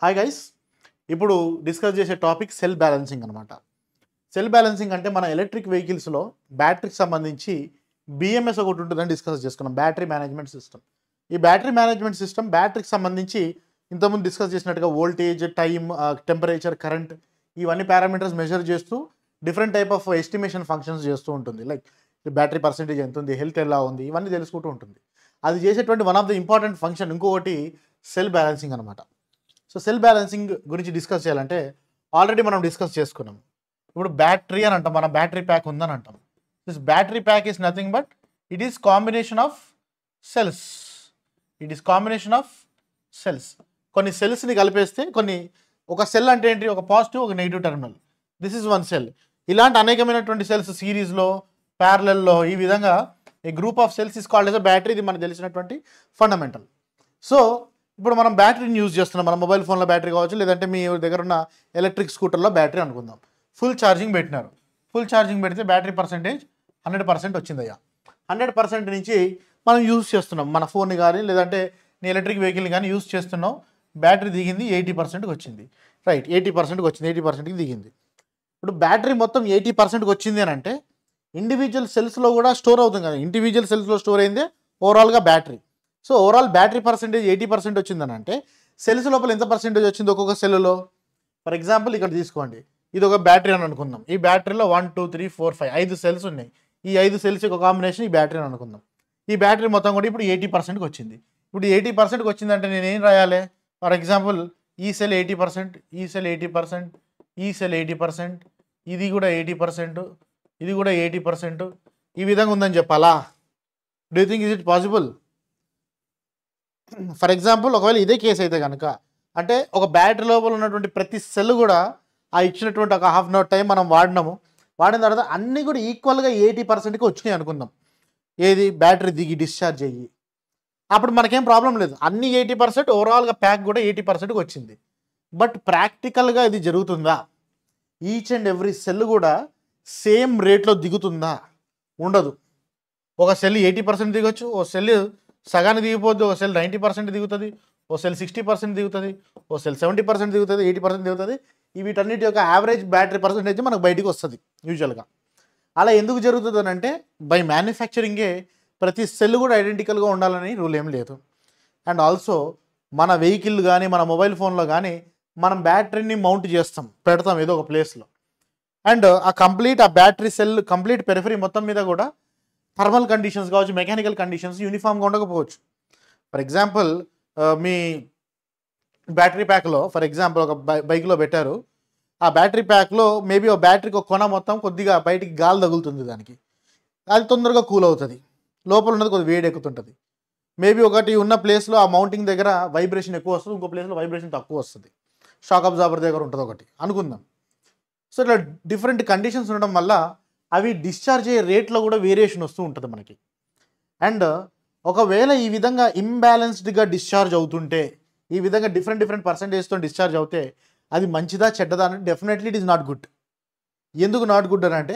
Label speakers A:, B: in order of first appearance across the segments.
A: Hi guys, ఇప్పుడు discuss చేసే topic cell balancing అనమాట. సెల్ బ్యాలెన్సింగ్ అంటే మన ఎలక్ట్రిక్ వెహికల్స్లో బ్యాటరీకి సంబంధించి బిఎంఎస్ ఒకటి ఉంటుందని డిస్కస్ చేసుకున్నాం, బ్యాటరీ మేనేజ్మెంట్ సిస్టమ్. ఈ బ్యాటరీ మేనేజ్మెంట్ సిస్టమ్ బ్యాటరీకి సంబంధించి ఇంతకుముందు డిస్కస్ చేసినట్టుగా వోల్టేజ్, టైం, టెంపరేచర్, కరెంట్ ఇవన్నీ పారామీటర్స్ మెజర్ చేస్తూ different type of estimation functions చేస్తూ ఉంటుంది. లైక్ బ్యాటరీ పర్సెంటేజ్ ఎంత ఉంది, హెల్త్ ఎలా ఉంది, ఇవన్నీ తెలుసుకుంటూ ఉంటుంది. అది చేసేటువంటి one of the important function ఇంకొకటి సెల్ బ్యాలెన్సింగ్ అనమాట. సో సెల్ బ్యాలెన్సింగ్ గురించి డిస్కస్ చేయాలంటే ఆల్రెడీ మనం డిస్కస్ చేసుకున్నాం. ఇప్పుడు బ్యాటరీ అని అంటాం, మన బ్యాటరీ ప్యాక్ ఉందని అంటాం. This battery pack is nothing but it is combination of cells. It is combination of cells. కొన్ని సెల్స్ని కలిపేస్తే ఒక సెల్ అంటే ఏంటి, ఒక పాజిటివ్, ఒక negative terminal. This is one cell. ఇలాంటి అనేకమైనటువంటి సెల్స్ సిరీస్లో, ప్యారలల్లో, ఈ విధంగా a group of cells is called as a battery. ఇది మనకు తెలిసినటువంటి ఫండమెంటల్. సో ఇప్పుడు మనం బ్యాటరీని యూజ్ చేస్తున్నాం. మన మొబైల్ ఫోన్లో బ్యాటరీ కావచ్చు, లేదంటే మీ దగ్గర ఉన్న ఎలక్ట్రిక్ స్కూటర్లో బ్యాటరీ అనుకుందాం. ఫుల్ ఛార్జింగ్ పెట్టినారు. ఫుల్ ఛార్జింగ్ పెడితే బ్యాటరీ పర్సెంటేజ్ 100% వచ్చిందయ్యా. 100% నుంచి మనం యూజ్ చేస్తున్నాం. మన ఫోన్ని కానీ లేదంటే నీ ఎలక్ట్రిక్ వెహికల్ని కానీ యూజ్ చేస్తున్నాం. బ్యాటరీ దిగింది 80%కి వచ్చింది. రైట్, 80%కి వచ్చింది, 80%కి దిగింది. ఇప్పుడు బ్యాటరీ మొత్తం 80%కి వచ్చింది అని అంటే ఇండివిజువల్ సెల్స్లో కూడా స్టోర్ అవుతుంది కదా. ఇండివిజువల్ సెల్స్లో స్టోర్ అయిందే ఓవరాల్గా battery. So overall battery percentage 80% వచ్చిందని అంటే సెల్స్ లోపల ఎంత పర్సెంటేజ్ వచ్చింది ఒక్కొక్క సెల్లో. ఫర్ ఎగ్జాంపుల్ ఇక్కడ తీసుకోండి, ఇది ఒక బ్యాటరీ అని అనుకుందాం. ఈ బ్యాటరీలో 1 2 3 4 5 5 సెల్స్ ఉన్నాయి. ఈ 5 సెల్స్ ఒక కాంబినేషన్ ఈ బ్యాటరీ అని అనుకుందాం. ఈ బ్యాటరీ మొత్తం కూడా ఇప్పుడు 80%కి వచ్చింది. ఇప్పుడు 80%కి వచ్చిందంటే నేను ఏం రాయాలి? ఫర్ ఎగ్జాంపుల్ ఈ సెల్ 80%, ఈ సెల్ 80%, ఈ సెల్ 80%, ఇది కూడా 80%, ఇది కూడా 80%, ఈ విధంగా ఉందని చెప్పాలా? Do you think is it possible? For example ఒకవేళ ఇదే కేసు అయితే కనుక, అంటే ఒక బ్యాటరీ లోపల ఉన్నటువంటి ప్రతి సెల్ కూడా ఆ ఇచ్చినటువంటి ఒక హాఫ్ అన్ అవర్ టైం మనం వాడిన తర్వాత అన్నీ కూడా ఈక్వల్గా 80%కి వచ్చినాయి అనుకుందాం. ఏది? బ్యాటరీ దిగి డిశ్చార్జ్ అయ్యి. అప్పుడు మనకేం ప్రాబ్లం లేదు, అన్ని 80%, ఓవరాల్గా ప్యాక్ కూడా 80%కి వచ్చింది. బట్ ప్రాక్టికల్గా ఇది జరుగుతుందా? ఈచ్ అండ్ ఎవ్రీ సెల్ కూడా సేమ్ రేట్లో దిగుతుందా? ఉండదు. ఒక సెల్ 80% దిగొచ్చు, ఓ సెల్ సగానికి దిగిపోద్ది, ఓ సెల్ 90% దిగుతుంది, ఓ సెల్ 60% దిగుతుంది, ఓ సెల్ 70% దిగుతుంది, 80% దిగుతుంది. వీటన్నిటి యొక్క యావరేజ్ బ్యాటరీ పర్సెంటేజ్ మనకు బయటికి వస్తుంది యూజువల్గా. అలా ఎందుకు జరుగుతుంది అని అంటే బై మ్యానుఫ్యాక్చరింగే ప్రతి సెల్ కూడా ఐడెంటికల్గా ఉండాలని రూల్ ఏం లేదు. అండ్ ఆల్సో మన వెహికల్ కానీ మన మొబైల్ ఫోన్లో కానీ మనం బ్యాటరీని మౌంట్ చేస్తాం, పెడతాం ఏదో ఒక ప్లేస్లో. అండ్ ఆ బ్యాటరీ సెల్ కంప్లీట్ పెరిఫరీ మొత్తం మీద కూడా థర్మల్ కండిషన్స్ కావచ్చు, మెకానికల్ కండిషన్స్ యూనిఫామ్గా ఉండకపోవచ్చు. ఫర్ ఎగ్జాంపుల్ మీ బ్యాటరీ ప్యాక్లో ఫర్ ఎగ్జాంపుల్ ఒక బైక్లో పెట్టారు. ఆ బ్యాటరీ ప్యాక్లో మేబీ ఒక బ్యాటరీకి ఒక కొన మొత్తం కొద్దిగా బయటికి గాలి తగులుతుంది, దానికి అది తొందరగా కూల్ అవుతుంది, లోపల ఉన్నది కొద్దిగా వేడి ఎక్కుతుంటుంది. మేబీ ఒకటి ఉన్న ప్లేస్లో ఆ మౌంటింగ్ దగ్గర వైబ్రేషన్ ఎక్కువ వస్తుంది, ఇంకో ప్లేస్లో వైబ్రేషన్ తక్కువ వస్తుంది. షాక్ అబ్జార్బర్ దగ్గర ఉంటుంది ఒకటి అనుకుందాం. సో ఇట్లా డిఫరెంట్ కండిషన్స్ ఉండడం వల్ల అవి డిశ్చార్జ్ అయ్యే రేట్లో కూడా వేరియేషన్ వస్తూ ఉంటుంది మనకి. అండ్ ఒకవేళ ఈ విధంగా ఇంబ్యాలెన్స్డ్గా డిశ్చార్జ్ అవుతుంటే, ఈ విధంగా డిఫరెంట్ పర్సెంటేజ్తో డిశ్చార్జ్ అవుతే అది మంచిదా చెడ్డదా అంటే definitely it is not good. ఎందుకు నాట్ గుడ్ అని అంటే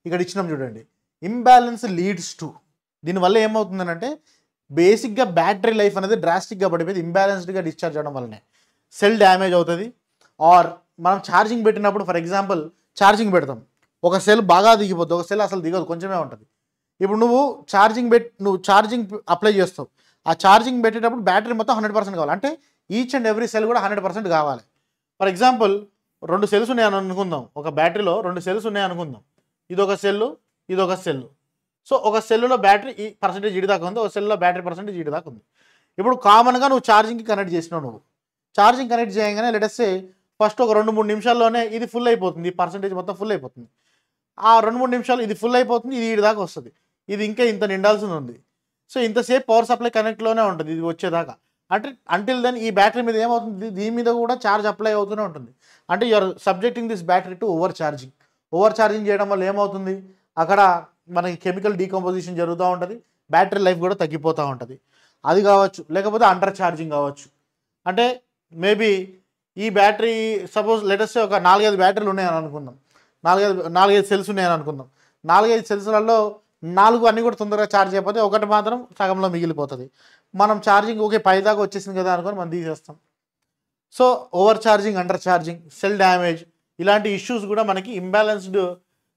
A: ఇక్కడ ఇచ్చినాం చూడండి, ఇంబ్యాలెన్స్ లీడ్స్ టు. దీనివల్ల ఏమవుతుందని అంటే బేసిక్గా బ్యాటరీ లైఫ్ అనేది డ్రాస్టిక్గా పడిపోయింది ఇంబ్యాలెన్స్డ్గా డిశ్చార్జ్ అవ్వడం వల్లనే. సెల్ డ్యామేజ్ అవుతుంది. ఆర్ మనం ఛార్జింగ్ పెట్టినప్పుడు ఫర్ ఎగ్జాంపుల్ ఛార్జింగ్ పెడతాం, ఒక సెల్ బాగా దిగిపోతుంది, ఒక సెల్ అసలు దిగదు, కొంచెమే ఉంటుంది. ఇప్పుడు నువ్వు ఛార్జింగ్ అప్లై చేస్తావు. ఆ ఛార్జింగ్ పెట్టేటప్పుడు బ్యాటరీ మొత్తం 100% కావాలి. అంటే ఈచ్ అండ్ ఎవ్రీ సెల్ కూడా 100% కావాలి. ఫర్ ఎగ్జాంపుల్ 2 సెల్స్ ఉన్నాయని అనుకుందాం, ఒక బ్యాటరీలో 2 సెల్స్ ఉన్నాయి అనుకుందాం. ఇదొక సెల్లు, ఇదొక సెల్లు. సో ఒక సెల్లులో బ్యాటరీ ఈ పర్సెంటేజ్ ఇడి దాకా ఉంది, ఒక సెల్లో బ్యాటరీ పర్సెంటేజ్ ఇడి దాకా ఉంది. ఇప్పుడు కామన్గా నువ్వు ఛార్జింగ్కి కనెక్ట్ చేసినావు. నువ్వు ఛార్జింగ్ కనెక్ట్ చేయగానే లెటెస్ట్ ఫస్ట్ ఒక 2-3 నిమిషాల్లోనే ఇది ఫుల్ అయిపోతుంది, ఈ పర్సెంటేజ్ మొత్తం ఫుల్ అయిపోతుంది. ఆ 2-3 నిమిషాలు ఇది ఫుల్ అయిపోతుంది, ఇది ఇడి దాకా వస్తుంది, ఇది ఇంకా ఇంత నిండాల్సింది ఉంది. సో ఇంతసేపు పవర్ సప్లై కనెక్ట్లోనే ఉంటుంది ఇది వచ్చేదాకా. అంటే అంటిల్ దెన్ ఈ బ్యాటరీ మీద ఏమవుతుంది, దీని మీద కూడా ఛార్జ్ అప్లై అవుతూనే ఉంటుంది. అంటే you're subjecting this battery to over charging చేయడం వల్ల ఏమవుతుంది, అక్కడ మనకి కెమికల్ డీకంపోజిషన్ జరుగుతూ ఉంటుంది, బ్యాటరీ లైఫ్ కూడా తగ్గిపోతూ ఉంటుంది. అది కావచ్చు, లేకపోతే అండర్ ఛార్జింగ్ కావచ్చు. అంటే మేబీ ఈ బ్యాటరీ సపోజ్ లెటెస్ట్ ఒక 4-5 బ్యాటరీలు ఉన్నాయని అనుకుందాం, 4-5 సెల్స్ ఉన్నాయని అనుకుందాం. 4-5 సెల్స్లలో 4 అన్నీ కూడా తొందరగా ఛార్జ్ అయిపోతే ఒకటి మాత్రం సగంలో మిగిలిపోతుంది. మనం ఛార్జింగ్ ఓకే 10 దాకా వచ్చేసింది కదా అనుకొని మనం తీసేస్తాం. So over charging, under charging, cell damage ఇలాంటి ఇష్యూస్ కూడా మనకి ఇంబ్యాలెన్స్డ్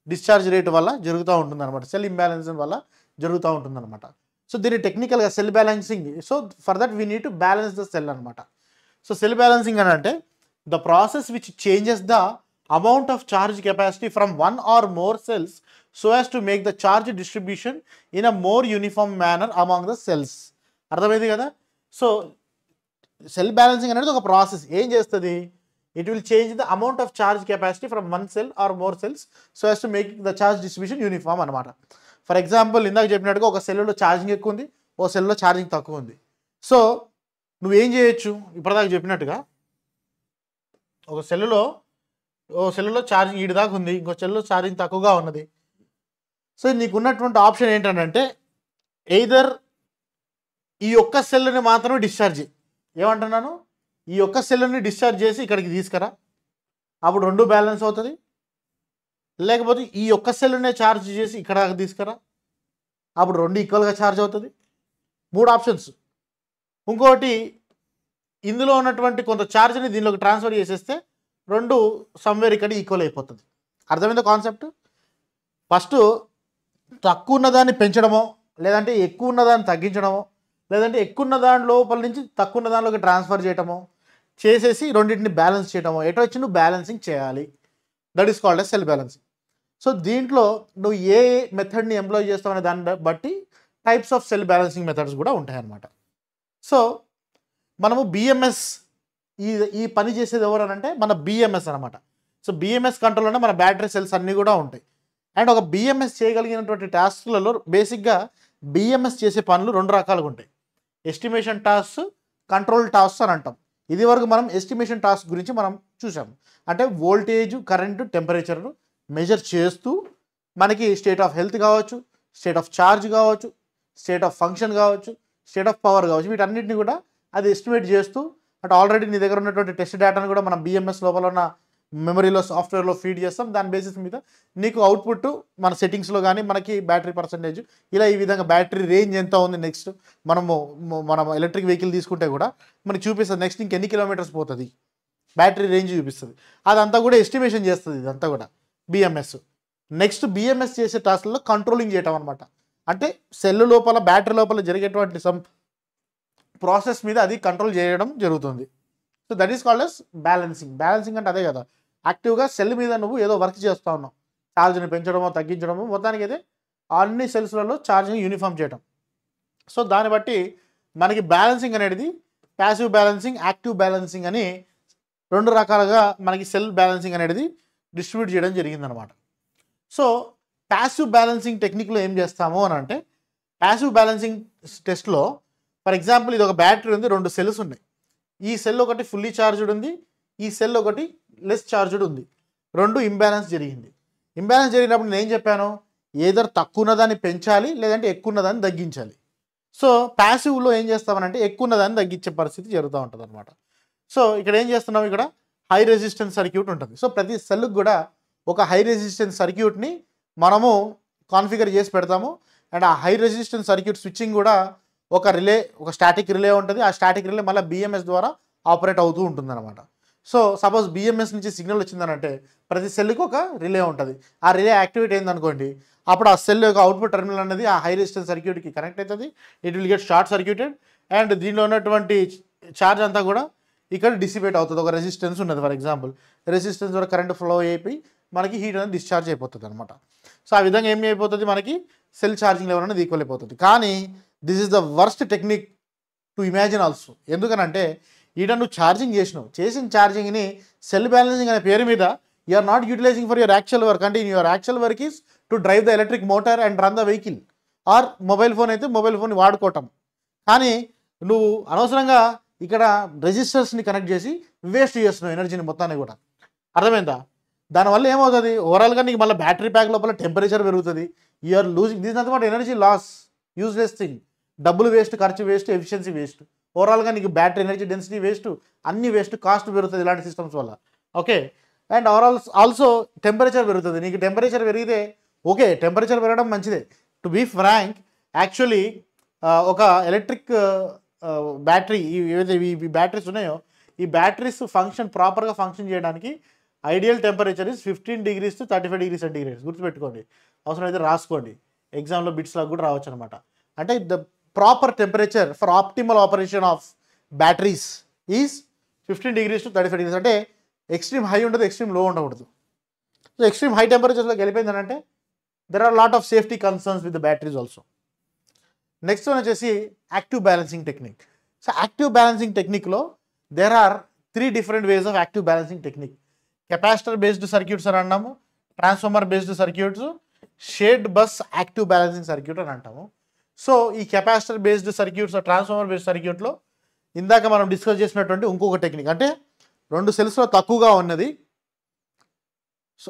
A: డిశ్చార్జ్ రేట్ వల్ల జరుగుతూ ఉంటుంది అనమాట. సెల్ ఇంబ్యాలెన్స్ వల్ల జరుగుతూ ఉంటుంది అనమాట. సో దీన్ని టెక్నికల్గా cell balancing. So for that we need to balance the cell అనమాట. సో సెల్ బ్యాలెన్సింగ్ అని అంటే the process which changes the amount of charge capacity from one or more cells so as to make the charge distribution in a more uniform manner among the cells. అర్థమైంది కదా. So cell balancing అనేది ఒక process. ఏం చేస్తుంది? It will change the amount of charge capacity from one cell or more cells so as to make the charge distribution uniform అనమాట. For example ఇందాక చెప్పినట్టుగా ఒక సెల్లో ఛార్జింగ్ ఎక్కువ ఉంది, ఓ సెల్లో ఛార్జింగ్ తక్కువ ఉంది. సో నువ్వేం చేయొచ్చు? ఇప్పటిదాకా చెప్పినట్టుగా ఒక సెల్లులో ఛార్జింగ్ ఈడి దాకా ఉంది, ఇంకో సెల్లో ఛార్జింగ్ తక్కువగా ఉన్నది. సో నీకు ఉన్నటువంటి ఆప్షన్ ఏంటంటే ఎయిదర్ ఈ ఒక్క సెల్ని మాత్రమే డిశ్చార్జ్. ఏమంటున్నాను? ఈ ఒక్క సెల్ని డిశ్చార్జ్ చేసి ఇక్కడికి తీసుకురా, అప్పుడు రెండు బ్యాలెన్స్ అవుతుంది. లేకపోతే ఈ ఒక్క సెల్నే ఛార్జ్ చేసి ఇక్కడ తీసుకురా, అప్పుడు రెండు ఈక్వల్గా ఛార్జ్ అవుతుంది. 3 ఆప్షన్స్. ఇంకోటి ఇందులో ఉన్నటువంటి కొంత ఛార్జ్ని దీనిలోకి ట్రాన్స్ఫర్ చేసేస్తే రెండు సమ్వేర్ ఇక్కడ ఈక్వల్ అయిపోతుంది. అర్థమైందా కాన్సెప్ట్? ఫస్ట్ తక్కువ ఉన్నదాన్ని పెంచడమో, లేదంటే ఎక్కువ ఉన్నదాన్ని తగ్గించడమో, లేదంటే ఎక్కువ ఉన్న దాని లోపల నుంచి తక్కువ ఉన్న దానిలోకి ట్రాన్స్ఫర్ చేయటమో చేసేసి రెండింటిని బ్యాలెన్స్ చేయటమో ఎటు వచ్చి నువ్వు బ్యాలెన్సింగ్ చేయాలి. That is called as cell balancing. So దీంట్లో నువ్వు ఏ మెథడ్ని ఎంప్లాయ్ చేస్తావు అనే దాన్ని బట్టి types of cell balancing methods కూడా ఉంటాయన్నమాట. సో మనము బిఎంఎస్ ఈ పని చేసేది ఎవరు అని అంటే మన బిఎంఎస్ అనమాట. సో బిఎంఎస్ కంట్రోల్లోనే మన బ్యాటరీ సెల్స్ అన్నీ కూడా ఉంటాయి. అండ్ ఒక బిఎంఎస్ చేయగలిగినటువంటి టాస్క్లలో బేసిక్గా బిఎంఎస్ చేసే పనులు 2 రకాలుగా ఉంటాయి. ఎస్టిమేషన్ టాస్క్, కంట్రోల్ టాస్క్ అని అంటాం. ఇది వరకు మనం ఎస్టిమేషన్ టాస్క్ గురించి మనం చూసాము. అంటే వోల్టేజ్, కరెంటు, టెంపరేచర్ను మెజర్ చేస్తూ మనకి స్టేట్ ఆఫ్ హెల్త్ కావచ్చు, స్టేట్ ఆఫ్ ఛార్జ్ కావచ్చు, స్టేట్ ఆఫ్ ఫంక్షన్ కావచ్చు, స్టేట్ ఆఫ్ పవర్ కావచ్చు, వీటన్నిటిని కూడా అది ఎస్టిమేట్ చేస్తూ అంటే ఆల్రెడీ నీ దగ్గర ఉన్నటువంటి టెస్ట్ డేటాను కూడా మనం బిఎంఎస్ లోపల ఉన్న మెమరీలో, సాఫ్ట్వేర్లో ఫీడ్ చేస్తాం. దాని బేసిస్ మీద నీకు అవుట్పుట్ మన సెట్టింగ్స్లో కానీ మనకి బ్యాటరీ పర్సంటేజ్ ఇలా ఈ విధంగా బ్యాటరీ రేంజ్ ఎంత ఉంది, నెక్స్ట్ మనం ఎలక్ట్రిక్ వెహికల్ తీసుకుంటే కూడా మనకి చూపిస్తుంది నెక్స్ట్ ఇంకెన్ని కిలోమీటర్స్ పోతుంది, బ్యాటరీ రేంజ్ చూపిస్తుంది. అదంతా కూడా ఎస్టిమేషన్ చేస్తుంది ఇదంతా కూడా బిఎంఎస్. నెక్స్ట్ బిఎంఎస్ చేసే టాస్క్లలో కంట్రోలింగ్ చేయటం అనమాట. అంటే సెల్ లోపల, బ్యాటరీ లోపల జరిగేటువంటి సమ్ ప్రాసెస్ మీద అది కంట్రోల్ చేయడం జరుగుతుంది. So that is called as balancing. Balancing అంటే అదే కదా, యాక్టివ్గా సెల్ మీద నువ్వు ఏదో వర్క్ చేస్తూ ఉన్నావు, ఛార్జ్ని పెంచడమో తగ్గించడమో, మొత్తానికి అయితే అన్ని సెల్స్లలో ఛార్జింగ్ యూనిఫామ్ చేయడం. సో దాన్ని బట్టి మనకి బ్యాలెన్సింగ్ అనేది ప్యాసివ్ బ్యాలెన్సింగ్, యాక్టివ్ బ్యాలెన్సింగ్ అని 2 రకాలుగా మనకి సెల్ బ్యాలెన్సింగ్ అనేది డిస్ట్రిబ్యూట్ చేయడం జరిగిందనమాట. సో ప్యాసివ్ బ్యాలెన్సింగ్ టెక్నిక్లో ఏం చేస్తాము అని అంటే ప్యాసివ్ బ్యాలెన్సింగ్ టెస్ట్లో ఫర్ ఎగ్జాంపుల్ ఇది ఒక బ్యాటరీ ఉంది, 2 సెల్స్ ఉన్నాయి. ఈ సెల్ ఒకటి ఫుల్లీ ఛార్జ్డ్ ఉంది, ఈ సెల్ ఒకటి లెస్ ఛార్జ్డ్ ఉంది. 2 ఇంబ్యాలెన్స్ జరిగింది. ఇంబ్యాలెన్స్ జరిగినప్పుడు నేను ఏం చెప్పాను? ఏదర్ తక్కువ ఉన్నదాన్ని పెంచాలి, లేదంటే ఎక్కువ ఉన్నదాన్ని తగ్గించాలి. సో ప్యాసివ్లో ఏం చేస్తామనంటే ఎక్కువ ఉన్నదాన్ని తగ్గించే పరిస్థితి జరుగుతూ ఉంటుంది అనమాట. సో ఇక్కడ ఏం చేస్తున్నాం? ఇక్కడ హై రెసిస్టెన్స్ సర్క్యూట్ ఉంటుంది. సో ప్రతి సెల్కి కూడా ఒక హై రెసిస్టెన్స్ సర్క్యూట్ని మనము కాన్ఫిగర్ చేసి పెడతాము. అండ్ ఆ హై రెసిస్టెన్స్ సర్క్యూట్ స్విచ్చింగ్ కూడా ఒక స్టాటిక్ రిలే ఉంటుంది. ఆ స్టాటిక్ రిలే మళ్ళీ బిఎంఎస్ ద్వారా ఆపరేట్ అవుతూ ఉంటుంది అనమాట. సో సపోజ్ బిఎంఎస్ నుంచి సిగ్నల్ వచ్చిందనంటే ప్రతి సెల్కి ఒక రిలే ఉంటుంది. ఆ రిలే యాక్టివేట్ అయిందనుకోండి, అప్పుడు ఆ సెల్ యొక్క అవుట్పుట్ టెర్మినల్ అనేది ఆ హై రెసిస్టెన్స్ సర్క్యూట్కి కనెక్ట్ అవుతుంది. It will get short circuited and దీనిలో ఉన్నటువంటి ఛార్జ్ అంతా కూడా ఇక్కడ డిసిపేట్ అవుతుంది. ఒక రెసిస్టెన్స్ ఉన్నది, ఫర్ ఎగ్జాంపుల్ రెసిస్టెన్స్ ద్వారా కరెంట్ ఫ్లో అయిపోయి మనకి హీట్ అనేది డిశ్చార్జ్ అయిపోతుంది అనమాట. సో ఆ విధంగా ఏమి అయిపోతుంది? మనకి సెల్ ఛార్జింగ్ లెవెల్ అనేది ఈక్వల్ అయిపోతుంది. కానీ this is the worst technique to imagine also. ఎందుకనంటే ఈడ నువ్వు ఛార్జింగ్ చేసిన ఛార్జింగ్ని సెల్ బ్యాలెన్సింగ్ అనే పేరు మీద you are not utilising for your actual work. అంటే your actual work is to drive the electric motor and run the vehicle, or mobile phone అయితే mobile phone వాడుకోవటం. కానీ నువ్వు అనవసరంగా ఇక్కడ రెజిస్టర్స్ని కనెక్ట్ చేసి వేస్ట్ చేస్తున్నావు ఎనర్జీని మొత్తాన్ని కూడా. అర్థమైందా? దానివల్ల ఏమవుతుంది? ఓవరాల్గా నీకు మళ్ళీ బ్యాటరీ ప్యాక్ లోపల టెంపరేచర్ పెరుగుతుంది. You're losing this nothing but energy loss, useless thing. డబ్బులు వేస్ట్, ఖర్చు వేస్ట్, ఎఫిషియన్సీ వేస్ట్. ఓవరాల్గా నీకు బ్యాటరీ ఎనర్జీ డెన్సిటీ వేస్ట్, అన్ని వేస్ట్, కాస్ట్ పెరుగుతుంది ఇలాంటి సిస్టమ్స్ వల్ల. ఓకే. అండ్ ఆల్సో టెంపరేచర్ పెరుగుతుంది. నీకు టెంపరేచర్ పెరిగితే ఓకే, టెంపరేచర్ పెరగడం మంచిదే. టు బీ ఫ్రాంక్, యాక్చువల్లీ ఒక ఎలక్ట్రిక్ బ్యాటరీ ఏవైతే ఈ బ్యాటరీస్ ఉన్నాయో ఈ బ్యాటరీస్ ప్రాపర్గా ఫంక్షన్ చేయడానికి ideal temperature is 15 degrees to 35 degrees centigrade. గుర్తుపెట్టుకోండి, అవసరం అయితే రాసుకోండి, ఎగ్జామ్లో బిట్స్ లాగా కూడా రావచ్చు అనమాట. అంటే the proper temperature for optimal operation of batteries is 15 degrees to 35 degrees. అంటే ఎక్స్ట్రీమ్ హై ఉండదు, ఎక్స్ట్రీమ్ లో ఉండకూడదు. సో ఎక్స్ట్రీమ్ హై టెంపరేచర్స్లోకి వెళ్ళిపోయింది అంటే there are lot of safety concerns with the batteries also. Next one వచ్చేసి active balancing technique. So active balancing టెక్నిక్లో there are 3 different ways of active balancing technique. Capacitor based circuits అని అన్నాము, transformer based circuits, shared bus active balancing circuit అని అంటాము. So ఈ capacitor based circuits, transformer based సర్క్యూట్లో ఇందాక మనం discuss చేసినటువంటి ఇంకొక టెక్నిక్, అంటే 2 సెల్స్లో తక్కువగా ఉన్నది, సో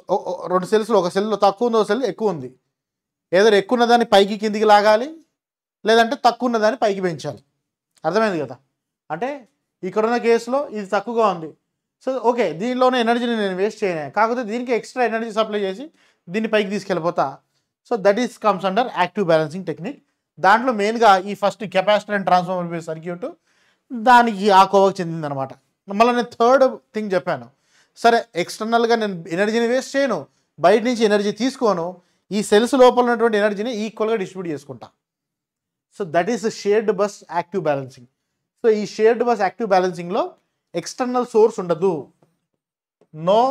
A: 2 సెల్స్లో ఒక సెల్లో తక్కువ ఉంది, ఒక సెల్ ఎక్కువ ఉంది, ఏదో ఎక్కువ ఉన్నదాన్ని పైకి కిందికి లాగాలి, లేదంటే తక్కువ ఉన్నదాన్ని పైకి పెంచాలి. అర్థమైంది కదా? అంటే ఇక్కడున్న కేసులో ఇది తక్కువగా ఉంది, సో ఓకే దీనిలోనే ఎనర్జీని నేను వేస్ట్ చేయను, కాకపోతే దీనికి ఎక్స్ట్రా ఎనర్జీ సప్లై చేసి దీన్ని పైకి తీసుకెళ్ళిపోతా. So that is comes under active balancing technique. దాంట్లో మెయిన్గా ఈ first capacitor and transformer based circuit దానికి ఆ కోవకు చెందిందనమాట. మళ్ళీ నేను థర్డ్ థింగ్ చెప్పాను, సరే ఎక్స్టర్నల్గా నేను ఎనర్జీని వేస్ట్ చేయను, బయట నుంచి ఎనర్జీ తీసుకోను, ఈ సెల్స్ లోపల ఉన్నటువంటి ఎనర్జీని ఈక్వల్గా డిస్ట్రిబ్యూట్ చేసుకుంటా. So that is shared bus active balancing. So ఈ షేర్డ్ బస్ యాక్టివ్ బ్యాలెన్సింగ్లో ఎక్స్టర్నల్ సోర్స్ ఉండదు, no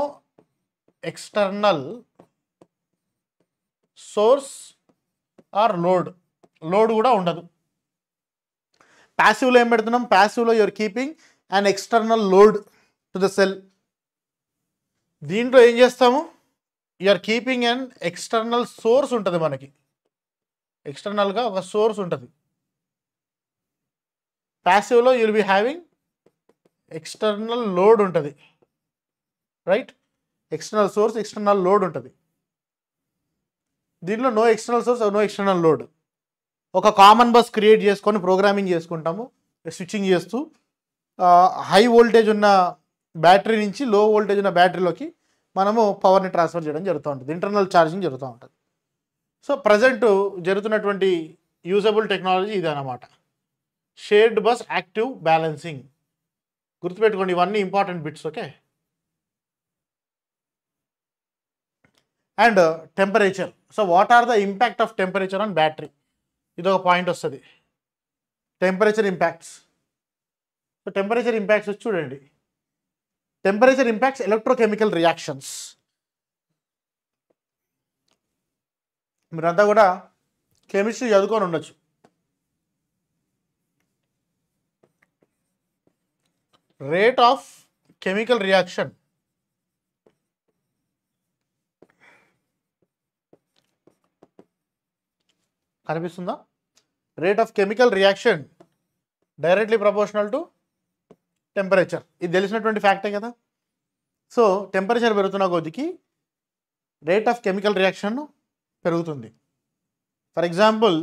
A: external source or load కూడా ఉండదు. ప్యాసివ్లో ఏం పెడుతున్నాం, ప్యాసివ్లో you're keeping and external load to the cell. దీంట్లో ఏం చేస్తాము, you're keeping and external source ఉంటుంది, మనకి ఎక్స్టర్నల్గా ఒక సోర్స్ ఉంటుంది. ప్యాసివ్లో you'll be having external load ఉంటుంది, right? External source, external load ఉంటుంది. దీంట్లో no external source, no external load. ఒక కామన్ బస్ క్రియేట్ చేసుకొని ప్రోగ్రామింగ్ చేసుకుంటాము, స్విచ్చింగ్ చేస్తూ హై వోల్టేజ్ ఉన్న బ్యాటరీ నుంచి లో వోల్టేజ్ ఉన్న బ్యాటరీలోకి మనము పవర్ని ట్రాన్స్ఫర్ చేయడం జరుగుతూ ఉంటుంది, ఇంటర్నల్ ఛార్జింగ్ జరుగుతూ ఉంటుంది. సో ప్రజెంట్ జరుగుతున్నటువంటి యూజబుల్ టెక్నాలజీ ఇది అన్నమాట, షేర్డ్ బస్ యాక్టివ్ బ్యాలెన్సింగ్. గుర్తుపెట్టుకోండి, ఇవన్నీ important bits. Okay, and temperature. So what are the impact of temperature on battery, ఇది ఒక పాయింట్ వస్తుంది. Temperature impacts. So temperature impacts వచ్చి చూడండి, టెంపరేచర్ ఇంపాక్ట్స్ ఎలక్ట్రోకెమికల్ రియాక్షన్స్. మీరంతా కూడా కెమిస్ట్రీ చదువుకొని ఉండొచ్చు. రేట్ ఆఫ్ కెమికల్ రియాక్షన్ కనిపిస్తుందా? Rate of chemical reaction directly proportional to temperature. ఇది తెలిసినటువంటి ఫ్యాక్టే కదా. సో టెంపరేచర్ పెరుగుతున్న కొద్దికి రేట్ ఆఫ్ కెమికల్ రియాక్షన్ పెరుగుతుంది. ఫర్ ఎగ్జాంపుల్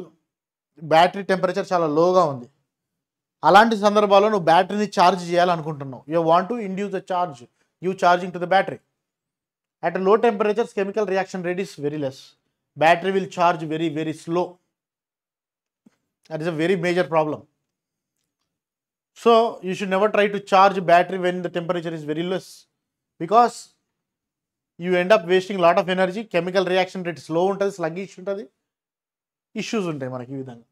A: బ్యాటరీ టెంపరేచర్ చాలా లోగా ఉంది, అలాంటి సందర్భాల్లో నువ్వు బ్యాటరీని ఛార్జ్ చేయాలనుకుంటున్నావు, you want to induce the charge, you charging to the battery. At low temperatures chemical reaction rate is very less, battery will charge very very slow. That is a very major problem. So you should never try to charge battery when the temperature is very less, because you end up wasting a lot of energy. Chemical reaction rate slow ఉంటుంది, sluggish ఉంటుంది, issues ఉంటాయి మనకి. ఈ విధంగా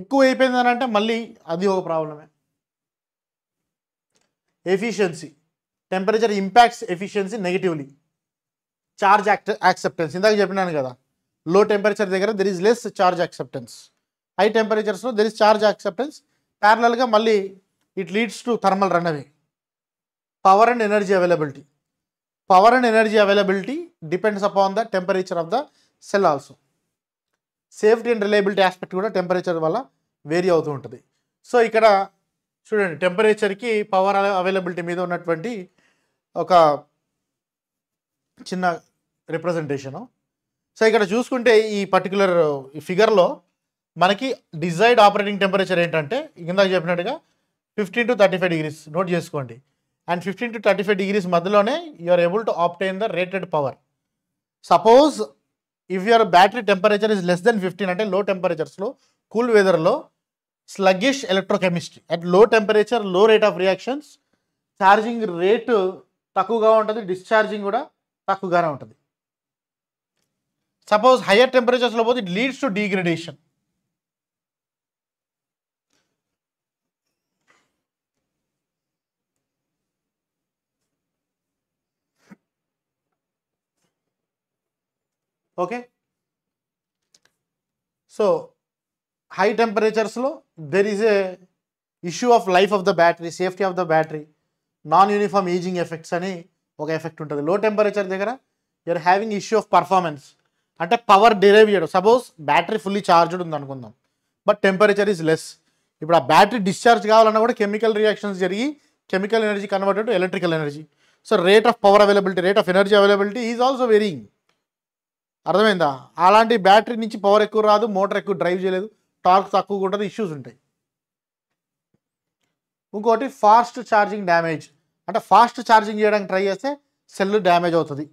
A: ఎక్కువ అయిపోయిందని అంటే మళ్ళీ అది ఒక ప్రాబ్లమే. Efficiency, temperature impacts efficiency negatively. Charge acceptance, ఇందాక చెప్పినాను కదా, లో టెంపరేచర్ దగ్గర there is less charge acceptance, high టెంపరేచర్స్లో దెర్ ఈజ్ చార్జ్ యాక్సెప్టెన్స్. ప్యారలల్గా మళ్ళీ it leads to thermal runaway. Power and energy availability. Power and energy availability depends upon the temperature of the cell also. Safety and reliability aspect కూడా temperature వల్ల vary అవుతూ ఉంటుంది. So ఇక్కడ చూడండి, టెంపరేచర్కి power availability మీద ఉన్నటువంటి ఒక చిన్న రిప్రజెంటేషను. సో ఇక్కడ చూసుకుంటే ఈ పర్టికులర్ ఫిగర్లో మనకి డిజైర్డ్ ఆపరేటింగ్ టెంపరేచర్ ఏంటంటే ఇందాక చెప్పినట్టుగా 15 to 35 degrees నోట్ చేసుకోండి. అండ్ 15 to 35 degrees మధ్యలోనే you are able to obtain the rated power. Suppose if your battery temperature is less than 15, అంటే లో టెంపరేచర్స్లో కూల్ వెదర్లో sluggish electrochemistry. At low temperature low rate of reactions, charging rate తక్కువగా ఉంటుంది, discharging కూడా తక్కువగానే ఉంటుంది. Suppose higher టెంపరేచర్స్లో పోతే it leads to degradation. Okay, so high టెంపరేచర్స్లో there is a issue of life of the battery, safety of the battery, non uniform ageing effects అని ఒక ఎఫెక్ట్ ఉంటుంది. లో టెంపరేచర్ దగ్గర you're having issue of performance, అంటే power derive చేయడం. Suppose battery fully charged ఉంది అనుకుందాం, but temperature is less. ఇప్పుడు ఆ బ్యాటరీ డిశ్చార్జ్ కావాలన్నా కూడా కెమికల్ రియాక్షన్స్ జరిగి chemical energy converted to electrical energy. So rate of power availability, rate of energy availability is also varying. అర్థమైందా? అలాంటి బ్యాటరీ నుంచి పవర్ ఎక్కువ రాదు, మోటార్ ఎక్కువ డ్రైవ్ చేయలేదు, టార్క్ తక్కువగా ఉంటుంది, ఇష్యూస్ ఉంటాయి. ఇంకోటి ఫాస్ట్ ఛార్జింగ్ డ్యామేజ్, అంటే ఫాస్ట్ ఛార్జింగ్ చేయడానికి ట్రై చేస్తే సెల్ డ్యామేజ్ అవుతుంది.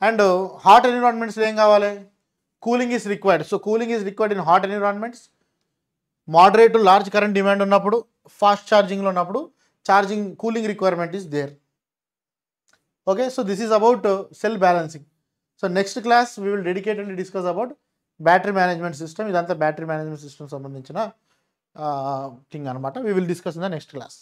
A: అండ్ హాట్ ఎన్విరాన్మెంట్స్లో ఏం కావాలి? Cooling is required. So cooling is required in hot environments. Moderate large current demand ఉన్నప్పుడు, ఫాస్ట్ ఛార్జింగ్లో ఉన్నప్పుడు charging cooling requirement is there. Okay, so this is about cell balancing. So next class we will dedicatedly discuss about battery management system. Idantha battery management system sambandhinchina thing anamata. We will discuss in the next class.